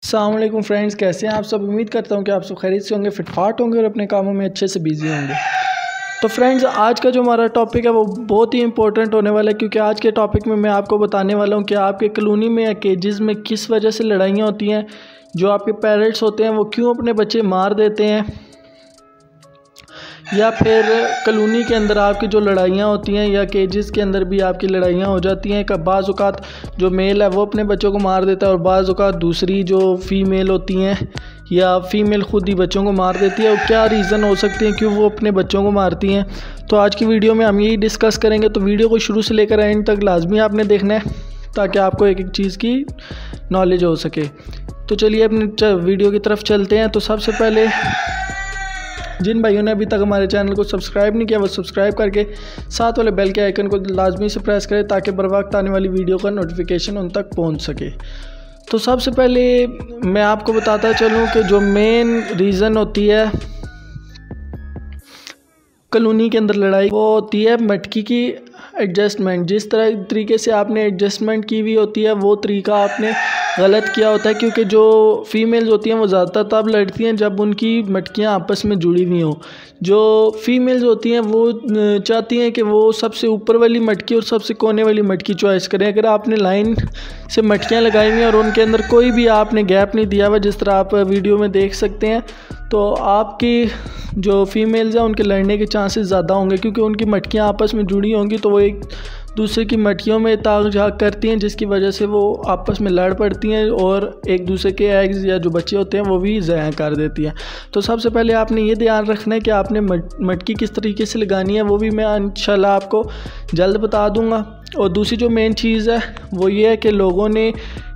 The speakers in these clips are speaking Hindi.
अस्सलाम वालेकुम फ्रेंड्स, कैसे हैं आप सब। उम्मीद करता हूं कि आप सब खैरियत से होंगे, फिटफाट होंगे और अपने कामों में अच्छे से बिजी होंगे। तो फ्रेंड्स, आज का जो हमारा टॉपिक है वो बहुत ही इंपॉर्टेंट होने वाला है, क्योंकि आज के टॉपिक में मैं आपको बताने वाला हूं कि आपके कॉलोनी में या केजेस में किस वजह से लड़ाइयाँ होती हैं। जो आपके पेरेंट्स होते हैं वो क्यों अपने बच्चे मार देते हैं, या फिर कॉलोनी के अंदर आपकी जो लड़ाइयाँ होती हैं या केजेस के अंदर भी आपकी लड़ाइयाँ हो जाती हैं। बाज़ औक़ात जो मेल है वो अपने बच्चों को मार देता है और बाज़ औक़ात दूसरी जो फ़ीमेल होती हैं या फ़ीमेल ख़ुद ही बच्चों को मार देती है। और क्या रीज़न हो सकते हैं क्यों वो अपने बच्चों को मारती हैं, तो आज की वीडियो में हम यही डिस्कस करेंगे। तो वीडियो को शुरू से लेकर एंड तक लाजमी आपने देखना है ताकि आपको एक एक चीज़ की नॉलेज हो सके। तो चलिए अपने वीडियो की तरफ चलते हैं। तो सबसे पहले जिन भाइयों ने अभी तक हमारे चैनल को सब्सक्राइब नहीं किया वो सब्सक्राइब करके साथ वाले बेल के आइकन को लाजमी से प्रेस करें ताकि बर वक्त आने वाली वीडियो का नोटिफिकेशन उन तक पहुंच सके। तो सबसे पहले मैं आपको बताता चलूं कि जो मेन रीज़न होती है कॉलोनी के अंदर लड़ाई, वो होती है मटकी की एडजस्टमेंट। जिस तरीके से आपने एडजस्टमेंट की हुई होती है वो तरीका आपने गलत किया होता है, क्योंकि जो फीमेल्स होती हैं वो ज़्यादातर तब लड़ती हैं जब उनकी मटकियाँ आपस में जुड़ी हुई हों। जो फीमेल्स होती हैं वो चाहती हैं कि वो सबसे ऊपर वाली मटकी और सबसे कोने वाली मटकी चॉइस करें। अगर आपने लाइन से मटकियाँ लगाई हुई हैं और उनके अंदर कोई भी आपने गैप नहीं दिया हुआ, जिस तरह आप वीडियो में देख सकते हैं, तो आपकी जो फीमेल्स हैं उनके लड़ने के चांसेस ज़्यादा होंगे, क्योंकि उनकी मटकियाँ आपस में जुड़ी होंगी तो वो एक दूसरे की मटकियों में ताक झाक करती हैं, जिसकी वजह से वो आपस में लड़ पड़ती हैं और एक दूसरे के एग्स या जो बच्चे होते हैं वो भी ज़ाया कर देती हैं। तो सबसे पहले आपने ये ध्यान रखना है कि आपने मटकी किस तरीके से लगानी है, वो भी मैं इंशाल्लाह आपको जल्द बता दूँगा। और दूसरी जो मेन चीज़ है वो ये है कि लोगों ने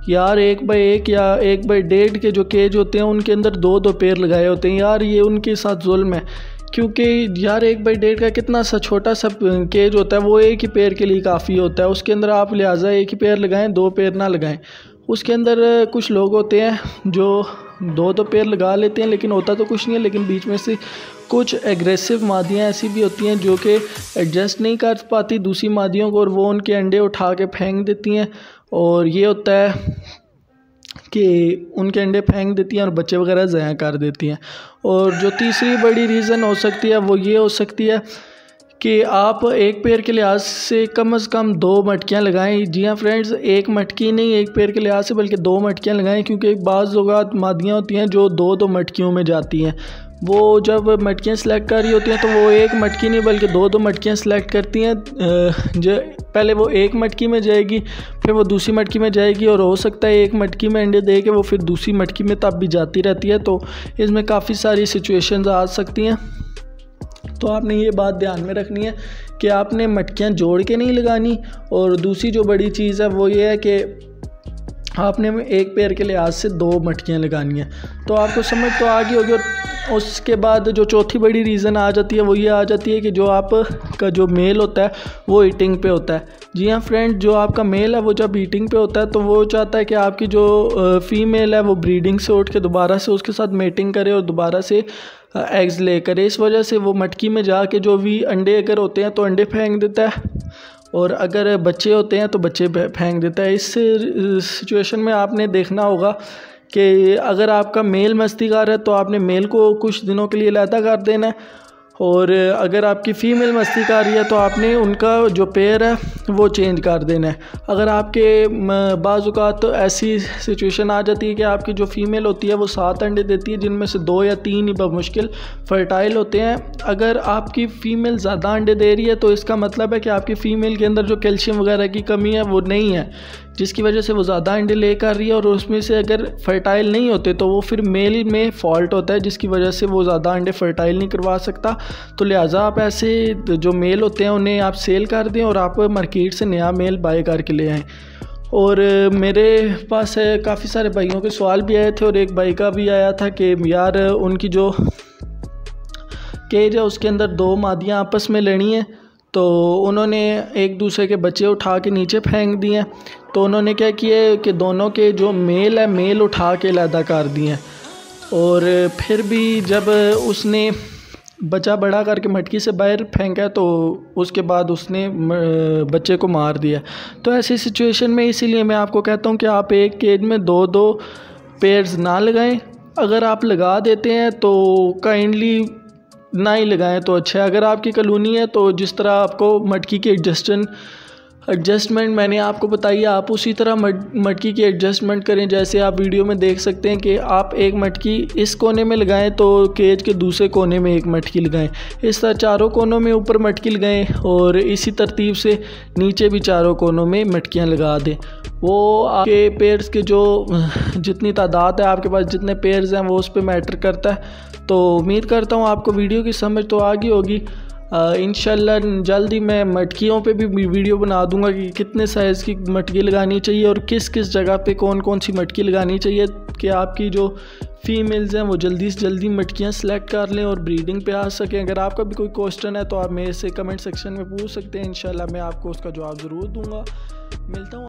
यार 1x1 या 1x1.5 के जो केज होते हैं उनके अंदर 2-2 पेड़ लगाए होते हैं। यार ये उनके साथ जुल्म है, क्योंकि यार 1x1.5 का कितना सा छोटा सा केज होता है, वो एक ही पेड़ के लिए काफ़ी होता है। उसके अंदर आप लिहाजा एक ही पेड़ लगाएं, 2 पेड़ ना लगाएं। उसके अंदर कुछ लोग होते हैं जो 2-2 पेड़ लगा लेते हैं, लेकिन होता तो कुछ नहीं है। लेकिन बीच में से कुछ एग्रेसिव मादियाँ ऐसी भी होती हैं जो कि एडजस्ट नहीं कर पाती दूसरी मादियों को, और वो उनके अंडे उठा के फेंक देती हैं। और ये होता है कि उनके अंडे फेंक देती हैं और बच्चे वगैरह ज़ाया कर देती हैं। और जो तीसरी बड़ी रीज़न हो सकती है वो ये हो सकती है कि आप एक पेड़ के लिहाज से कम 2 मटकियाँ लगाएं। जी हाँ फ्रेंड्स, एक मटकी नहीं, एक पेड़ के लिहाज से बल्कि 2 मटकियाँ लगाएं, क्योंकि बाज़ औक़ात मादियाँ होती हैं जो 2-2 मटकियों में जाती हैं। वो जब मटकियाँ सेलेक्ट कर रही होती हैं तो वो एक मटकी नहीं बल्कि 2-2 मटकियाँ सेलेक्ट करती हैं। जो पहले वो एक मटकी में जाएगी, फिर वो दूसरी मटकी में जाएगी, और हो सकता है एक मटकी में अंडे दे के वो फिर दूसरी मटकी में तब भी जाती रहती है। तो इसमें काफ़ी सारी सिचुएशंस आ सकती हैं। तो आपने ये बात ध्यान में रखनी है कि आपने मटकियाँ जोड़ के नहीं लगानी। और दूसरी जो बड़ी चीज़ है वो ये है कि आपने एक पेड़ के लिहाज से 2 मटकियाँ लगानी है। तो आपको समझ तो आ गई होगी। उसके बाद जो चौथी बड़ी रीज़न आ जाती है वो ये आ जाती है कि जो आपका जो मेल होता है वो ईटिंग पे होता है। जी हाँ फ्रेंड, जो आपका मेल है वो जब ईटिंग पे होता है तो वो चाहता है कि आपकी जो फीमेल है वो ब्रीडिंग से उठ के दोबारा से उसके साथ मेटिंग करे और दोबारा से एग्स ले करे। इस वजह से वो मटकी में जाके जो भी अंडे अगर होते हैं तो अंडे फेंक देता है, और अगर बच्चे होते हैं तो बच्चे फेंक देता है। इस सिचुएशन में आपने देखना होगा कि अगर आपका मेल मस्तीकार है तो आपने मेल को कुछ दिनों के लिए अलहदा कर देना है, और अगर आपकी फ़ीमेल मस्ती कर रही है तो आपने उनका जो पेयर है वो चेंज कर देना है। अगर आपके बाज़ औक़ात तो ऐसी सिचुएशन आ जाती है कि आपकी जो फ़ीमेल होती है वो 7 अंडे देती है, जिनमें से 2 या 3 ही बमुश्किल फ़र्टाइल होते हैं। अगर आपकी फ़ीमेल ज़्यादा अंडे दे रही है तो इसका मतलब है कि आपकी फ़ीमेल के अंदर जो कैल्शियम वगैरह की कमी है वो नहीं है, जिसकी वजह से वो ज़्यादा अंडे ले कर रही है। और उसमें से अगर फ़र्टाइल नहीं होते तो वो फिर मेल में फ़ॉल्ट होता है, जिसकी वजह से वो ज़्यादा अंडे फ़र्टाइल नहीं करवा सकता। तो लिहाजा आप ऐसे जो मेल होते हैं उन्हें आप सेल कर दें और आप मार्केट से नया मेल बाय करके ले आएँ। और मेरे पास काफ़ी सारे भाइयों के सवाल भी आए थे, और एक भाई का भी आया था कि यार उनकी जो केज है उसके अंदर 2 मादियाँ आपस में लड़ी हैं, तो उन्होंने एक दूसरे के बच्चे उठा के नीचे फेंक दिए हैं। तो उन्होंने क्या किया कि दोनों के जो मेल है मेल उठा के अलहदा कर दिए हैं, और फिर भी जब उसने बच्चा बड़ा करके मटकी से बाहर फेंका तो उसके बाद उसने बच्चे को मार दिया। तो ऐसी सिचुएशन में इसीलिए मैं आपको कहता हूँ कि आप एक केज में 2-2 पेयर्स ना लगाएं। अगर आप लगा देते हैं तो काइंडली ना ही लगाएं तो अच्छा है। अगर आपकी कॉलोनी है तो जिस तरह आपको मटकी की एडजस्टमेंट मैंने आपको बताई है, आप उसी तरह मटकी की एडजस्टमेंट करें। जैसे आप वीडियो में देख सकते हैं कि आप एक मटकी इस कोने में लगाएं तो केज के दूसरे कोने में एक मटकी लगाएं। इस तरह चारों कोनों में ऊपर मटकी लगाएं और इसी तरतीब से नीचे भी चारों कोनों में मटकियां लगा दें। वो आपके पेयर्स के जो जितनी तादाद है, आपके पास जितने पेयर्स हैं वो उस पर मैटर करता है। तो उम्मीद करता हूँ आपको वीडियो की समझ तो आ गई होगी। इंशाल्लाह जल्दी मैं मटकियों पे भी वीडियो बना दूंगा कि कितने साइज़ की मटकी लगानी चाहिए और किस किस जगह पे कौन कौन सी मटकी लगानी चाहिए कि आपकी जो फीमेल्स हैं वो जल्दी से जल्दी मटकियां सेलेक्ट कर लें और ब्रीडिंग पे आ सकें। अगर आपका भी कोई क्वेश्चन है तो आप मेरे से कमेंट सेक्शन में पूछ सकते हैं। इंशाल्लाह मैं आपको उसका जवाब ज़रूर दूँगा। मिलता हूँ।